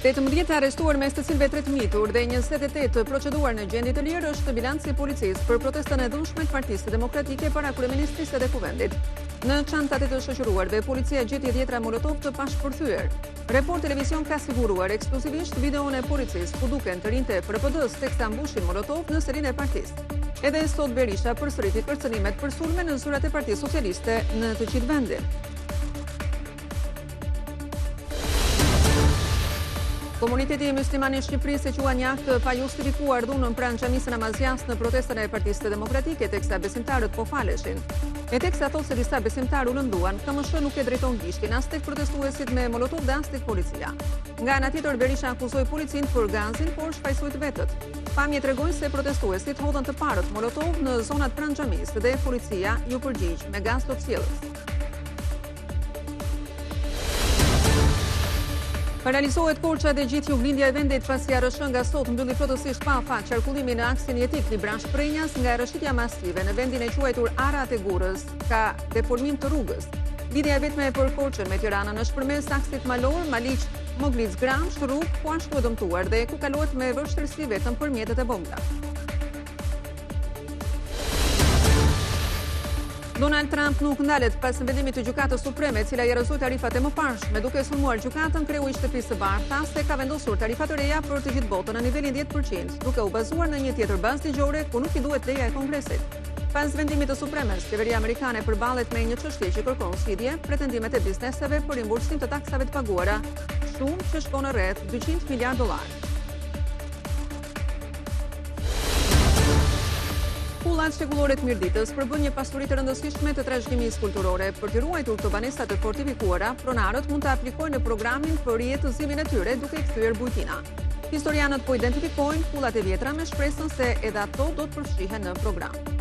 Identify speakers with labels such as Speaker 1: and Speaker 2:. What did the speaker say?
Speaker 1: 18 arrestuar mes të cilëve 3 mitur dhe 28 të proceduar në gjendje të lirë është bilanci i policisë për protestën e dhunshme të Partisë Demokratike para kryeministrisë dhe kuvendit. Në çantat e të shoqëruarve, policia gjeti 10 molotov të pashpërthyer. Report Televizion ka siguruar ekskluzivisht videon e policisë ku duken të rinjtë e PRPD-s teksa mbushin molotov në serinë e partisë. Edhe sot Berisha përsëriti kërcënimet për sulme në zyrat e Partisë Socialiste në të gjithë vendin. Komuniteti musliman i Shqipërisë e qua një akt pa justifikuar dhunën pranë xhamisë namazjas në protestën e Partisë Demokratike, teksa besimtarët po faleshin. E teksa thotë se disa besimtarë u lënduan, KMSH nuk e drejton gishtin as tek protestuesit me molotov dhe as tek policia. Nga ana tjetër, Berisha akuzoi policinë për gazin, por shfaqsoi të vetët. Pamje tregojnë se protestuesit hodhën të parët molotov në zonat pranë xhamisë dhe policia ju përgjigj me gaz të sjellës. Paralizohet Korça dhe gjithë juglindja e vendit pasi RSH nga sot mbylli plotësisht pa fat qarkullimi në aksin jetik Libran Shprenjas nga rrëshqitja masive në vendin e quajtur Arat e Gurës ka deformim të rrugës. Lidhja vetme për Korçën me Tiranën është përmes aksit malor Maliq Moglic Gramsh, rrugë ku ashtu e dëmtuar dhe ku kalohet me vështirësi vetëm për mjetet e vogla. Donald Trump nuk ndalet pas vendimit të Gjykatës Supreme, e cila i rrëzoi tarifat e mëparshme, duke sulmuar gjykatën, kreu i Shtëpisë së Bardhë se ka vendosur tarifa të reja për të gjithë botën në nivelin 10%, duke u bazuar në një tjetër bazë ligjore ku nuk i duhet leja e Kongresit. Pas vendimit të Supremes, qeveria amerikane përballet me një çështje që kërkon zgjidhje, pretendimet e bizneseve për rimbursim të taksave të paguara, shumë që shkon në rreth $200 miliardë. Kullat shekullore të Mirditës përbën një pasuri të rëndësishme të trashëgimisë kulturore. Për të ruajtur këto banesa të fortifikuara, pronarët mund të aplikojnë në programin për rijetëzimin e tyre duke i kthyer bujtina. Historianët po identifikojnë kullat e vjetra me shpresën se edhe ato do të përfshihen në program.